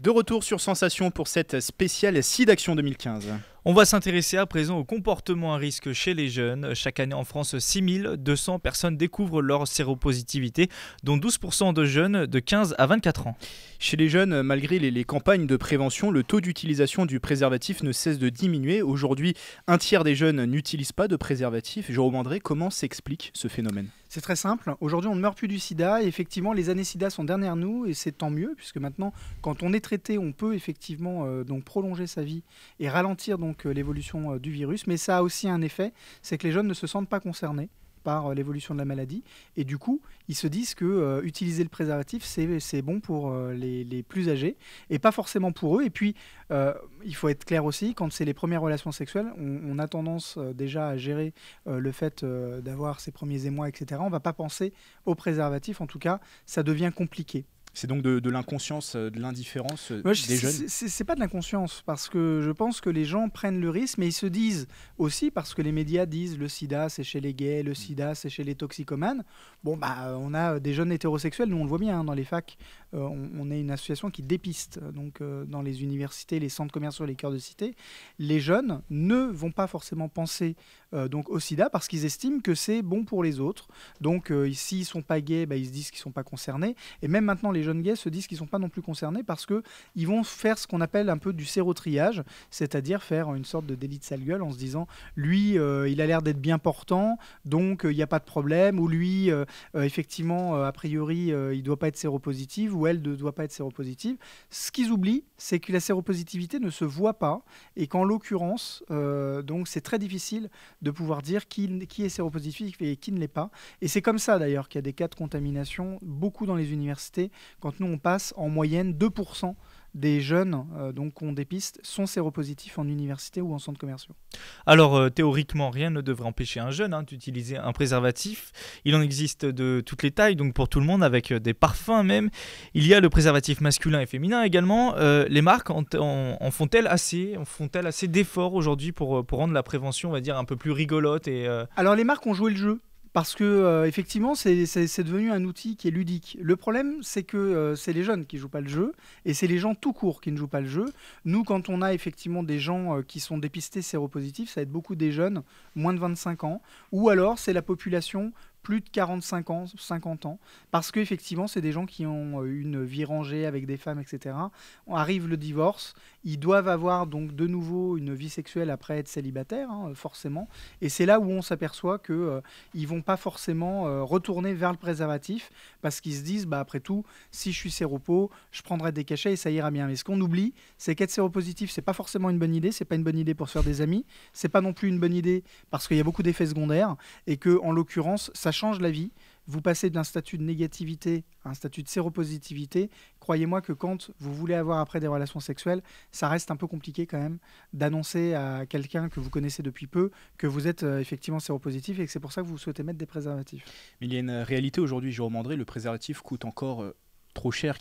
De retour sur Sensation pour cette spéciale SIDAction 2015. On va s'intéresser à présent au comportement à risque chez les jeunes. Chaque année en France, 6200 personnes découvrent leur séropositivité, dont 12% de jeunes de 15 à 24 ans. Chez les jeunes, malgré les campagnes de prévention, le taux d'utilisation du préservatif ne cesse de diminuer. Aujourd'hui, un tiers des jeunes n'utilisent pas de préservatif. Jérôme André, comment s'explique ce phénomène ? C'est très simple. Aujourd'hui, on ne meurt plus du sida. Et effectivement, les années sida sont derrière nous et c'est tant mieux, puisque maintenant, quand on est traité, on peut effectivement donc prolonger sa vie et ralentir donc l'évolution du virus. Mais ça a aussi un effet, c'est que les jeunes ne se sentent pas concernés par l'évolution de la maladie. Et du coup, ils se disent que utiliser le préservatif, c'est bon pour les plus âgés et pas forcément pour eux. Et puis, il faut être clair aussi, quand c'est les premières relations sexuelles, on a tendance déjà à gérer le fait d'avoir ses premiers émois, etc. On ne va pas penser au préservatif. En tout cas, ça devient compliqué. C'est donc de l'inconscience, de l'indifférence des jeunes. C'est pas de l'inconscience, parce que je pense que les gens prennent le risque, mais ils se disent aussi, parce que les médias disent le sida c'est chez les gays, le sida c'est chez les toxicomanes. Bon, bah, on a des jeunes hétérosexuels, nous on le voit bien dans les facs, on est une association qui dépiste donc, dans les universités, les centres commerciaux, les cœurs de cité. Les jeunes ne vont pas forcément penser donc au sida parce qu'ils estiment que c'est bon pour les autres. Donc s'ils ne sont pas gays, bah, ils se disent qu'ils ne sont pas concernés. Et même maintenant, les jeunes gays se disent qu'ils ne sont pas non plus concernés parce qu'ils vont faire ce qu'on appelle un peu du sérotriage, c'est-à-dire faire une sorte de délit de sale gueule en se disant lui, il a l'air d'être bien portant, donc il n'y a pas de problème, ou lui, effectivement, a priori, il ne doit pas être séropositif, ou elle ne doit pas être séropositive. Ce qu'ils oublient, c'est que la séropositivité ne se voit pas et qu'en l'occurrence, donc c'est très difficile de pouvoir dire qui est séropositif et qui ne l'est pas. Et c'est comme ça d'ailleurs qu'il y a des cas de contamination, beaucoup dans les universités, quand nous on passe en moyenne 2% des jeunes donc qu'on dépiste sont séropositifs en université ou en centre commerciaux. Alors théoriquement, rien ne devrait empêcher un jeune d'utiliser un préservatif. Il en existe de toutes les tailles, donc pour tout le monde, avec des parfums même. Il y a le préservatif masculin et féminin également. Les marques en font-elles assez d'efforts aujourd'hui pour rendre la prévention, on va dire, un peu plus rigolote Alors les marques ont joué le jeu. Parce que effectivement, c'est devenu un outil qui est ludique. Le problème, c'est que c'est les jeunes qui ne jouent pas le jeu et c'est les gens tout court qui ne jouent pas le jeu. Nous, quand on a effectivement des gens qui sont dépistés séropositifs, ça va être beaucoup des jeunes, moins de 25 ans, ou alors c'est la population plus de 45 ans, 50 ans, parce qu'effectivement, c'est des gens qui ont une vie rangée avec des femmes, etc. Arrive le divorce, ils doivent avoir donc de nouveau une vie sexuelle après être célibataires, forcément. Et c'est là où on s'aperçoit qu'ils ne vont pas forcément retourner vers le préservatif, parce qu'ils se disent, bah, après tout, si je suis séropo, je prendrai des cachets et ça ira bien. Mais ce qu'on oublie, c'est qu'être séropositif, c'est pas forcément une bonne idée, c'est pas une bonne idée pour se faire des amis, c'est pas non plus une bonne idée parce qu'il y a beaucoup d'effets secondaires, et que en l'occurrence, ça change la vie. Vous passez d'un statut de négativité à un statut de séropositivité. Croyez-moi que quand vous voulez avoir après des relations sexuelles, ça reste un peu compliqué quand même d'annoncer à quelqu'un que vous connaissez depuis peu que vous êtes effectivement séropositif et que c'est pour ça que vous souhaitez mettre des préservatifs. Mais il y a une réalité aujourd'hui, Jérôme André, le préservatif coûte encore trop cher.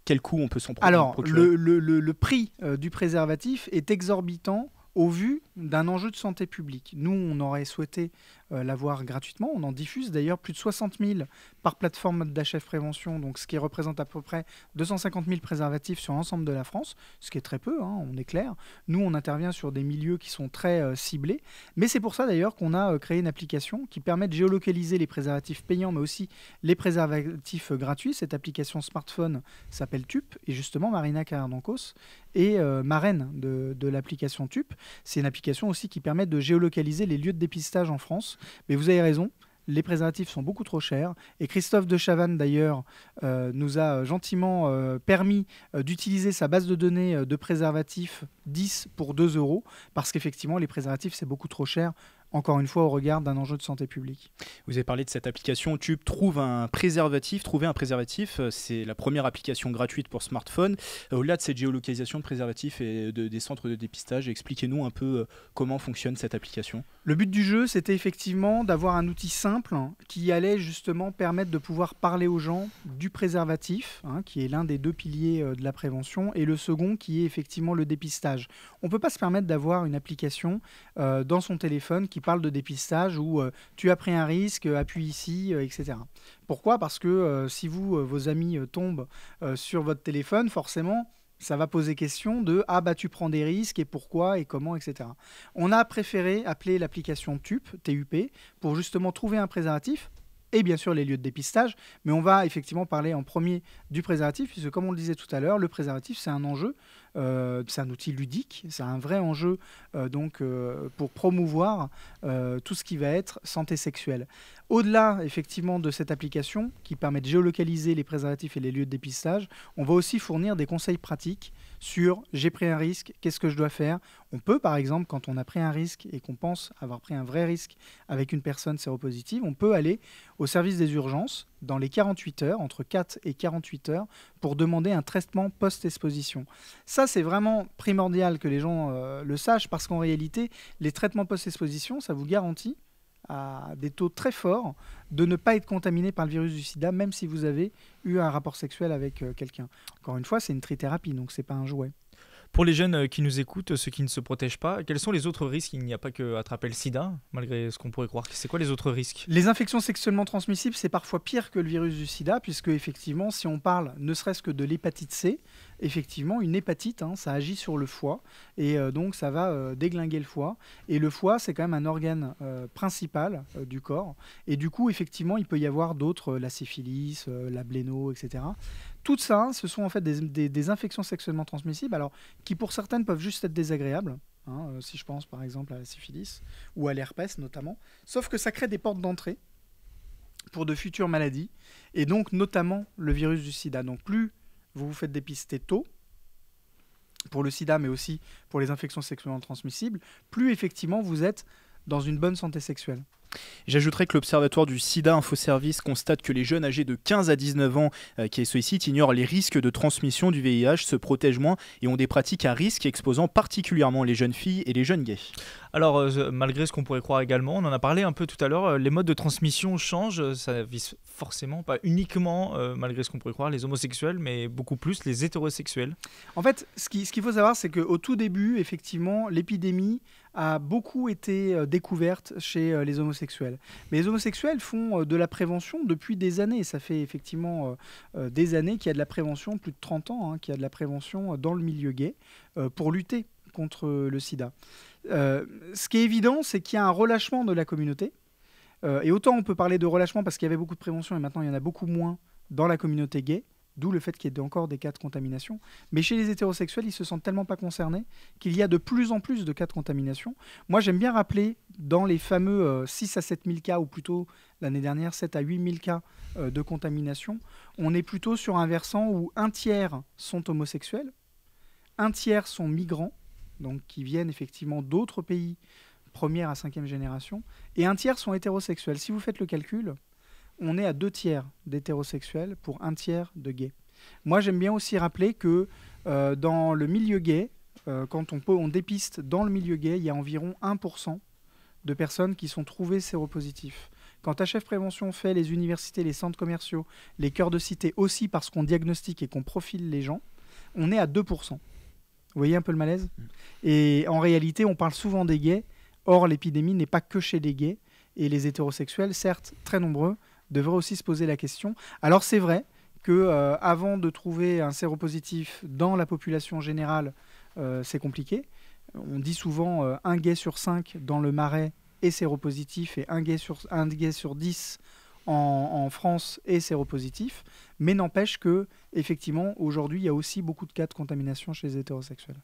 Quel coût on peut s'en procurer ? Alors, le prix du préservatif est exorbitant au vu d'un enjeu de santé publique. Nous, on aurait souhaité l'avoir gratuitement. On en diffuse d'ailleurs plus de 60 000 par plateforme d'HF Prévention, donc ce qui représente à peu près 250 000 préservatifs sur l'ensemble de la France, ce qui est très peu, on est clair. Nous, on intervient sur des milieux qui sont très ciblés, mais c'est pour ça d'ailleurs qu'on a créé une application qui permet de géolocaliser les préservatifs payants, mais aussi les préservatifs gratuits. Cette application smartphone s'appelle TUP, et justement, Marina Carrère-Dancos est marraine de l'application TUP. C'est une application aussi qui permet de géolocaliser les lieux de dépistage en France. Mais vous avez raison, les préservatifs sont beaucoup trop chers. Et Christophe de Chavannes, d'ailleurs, nous a gentiment permis d'utiliser sa base de données de préservatifs 10 pour 2 €, parce qu'effectivement, les préservatifs, c'est beaucoup trop cher. Encore une fois, au regard d'un enjeu de santé publique. Vous avez parlé de cette application TUP, Trouver un préservatif, c'est la première application gratuite pour smartphone. Au-delà de cette géolocalisation de préservatifs et des centres de dépistage, expliquez-nous un peu comment fonctionne cette application. Le but du jeu, c'était effectivement d'avoir un outil simple qui allait justement permettre de pouvoir parler aux gens du préservatif, qui est l'un des 2 piliers de la prévention, et le second qui est effectivement le dépistage. On ne peut pas se permettre d'avoir une application dans son téléphone qui parle de dépistage où tu as pris un risque, appuie ici, etc. Pourquoi ? Parce que si vos amis tombent sur votre téléphone, forcément, ça va poser question de ah bah tu prends des risques et pourquoi et comment, etc. On a préféré appeler l'application TUP pour justement trouver un préservatif et bien sûr les lieux de dépistage, mais on va effectivement parler en premier du préservatif, puisque comme on le disait tout à l'heure, le préservatif c'est un enjeu, c'est un outil ludique, c'est un vrai enjeu pour promouvoir tout ce qui va être santé sexuelle. Au-delà effectivement de cette application qui permet de géolocaliser les préservatifs et les lieux de dépistage, on va aussi fournir des conseils pratiques sur j'ai pris un risque, qu'est-ce que je dois faire. On peut par exemple, quand on a pris un risque et qu'on pense avoir pris un vrai risque avec une personne séropositive, on peut aller au service des urgences dans les 48 heures, entre 4 et 48 heures, pour demander un traitement post-exposition. Ça, c'est vraiment primordial que les gens le sachent, parce qu'en réalité, les traitements post-exposition, ça vous garantit à des taux très forts de ne pas être contaminé par le virus du sida, même si vous avez eu un rapport sexuel avec quelqu'un. Encore une fois, c'est une trithérapie, donc c'est pas un jouet. Pour les jeunes qui nous écoutent, ceux qui ne se protègent pas, quels sont les autres risques? Il n'y a pas que attraper le sida, malgré ce qu'on pourrait croire. C'est quoi les autres risques? Les infections sexuellement transmissibles, c'est parfois pire que le virus du sida, puisque effectivement, si on parle ne serait-ce que de l'hépatite C, effectivement, une hépatite, ça agit sur le foie, et donc ça va déglinguer le foie. Et le foie, c'est quand même un organe principal du corps. Et du coup, effectivement, il peut y avoir d'autres, la syphilis, la bléno, etc. Tout ça, ce sont en fait des infections sexuellement transmissibles, alors qui pour certaines peuvent juste être désagréables, si je pense par exemple à la syphilis ou à l'herpès notamment, sauf que ça crée des portes d'entrée pour de futures maladies, et donc notamment le virus du sida. Donc plus vous vous faites dépister tôt, pour le sida mais aussi pour les infections sexuellement transmissibles, plus effectivement vous êtes dans une bonne santé sexuelle. J'ajouterais que l'Observatoire du Sida Infoservice constate que les jeunes âgés de 15 à 19 ans qui sollicitent ignorent les risques de transmission du VIH, se protègent moins et ont des pratiques à risque exposant particulièrement les jeunes filles et les jeunes gays. Alors, malgré ce qu'on pourrait croire également, on en a parlé un peu tout à l'heure, les modes de transmission changent, ça vise forcément, pas uniquement, malgré ce qu'on pourrait croire, les homosexuels, mais beaucoup plus les hétérosexuels. En fait, ce qu'il faut savoir, c'est qu'au tout début, effectivement, l'épidémie a beaucoup été découverte chez les homosexuels. Mais les homosexuels font de la prévention depuis des années. Ça fait effectivement des années qu'il y a de la prévention, plus de 30 ans, qu'il y a de la prévention dans le milieu gay pour lutter contre le sida. Ce qui est évident, c'est qu'il y a un relâchement de la communauté. Et autant on peut parler de relâchement parce qu'il y avait beaucoup de prévention et maintenant il y en a beaucoup moins dans la communauté gay. D'où le fait qu'il y ait encore des cas de contamination. Mais chez les hétérosexuels, ils ne se sentent tellement pas concernés qu'il y a de plus en plus de cas de contamination. Moi, j'aime bien rappeler, dans les fameux 6 à 7 000 cas, ou plutôt l'année dernière, 7 à 8 000 cas de contamination, on est plutôt sur un versant où un tiers sont homosexuels, un tiers sont migrants, donc qui viennent effectivement d'autres pays, première à cinquième génération, et un tiers sont hétérosexuels. Si vous faites le calcul, on est à 2 tiers d'hétérosexuels pour 1 tiers de gays. Moi, j'aime bien aussi rappeler que dans le milieu gay, quand on dépiste dans le milieu gay, il y a environ 1% de personnes qui sont trouvées séropositifs. Quand HF Prévention fait les universités, les centres commerciaux, les cœurs de cité aussi parce qu'on diagnostique et qu'on profile les gens, on est à 2%. Vous voyez un peu le malaise ? Et en réalité, on parle souvent des gays. Or, l'épidémie n'est pas que chez les gays. Et les hétérosexuels, certes très nombreux, devrait aussi se poser la question. Alors c'est vrai que avant de trouver un séropositif dans la population générale, c'est compliqué. On dit souvent un gay sur 5 dans le Marais est séropositif et un gay sur 10 en France est séropositif. Mais n'empêche que effectivement aujourd'hui il y a aussi beaucoup de cas de contamination chez les hétérosexuels.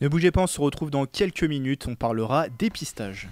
Ne bougez pas, on se retrouve dans quelques minutes. On parlera dépistage.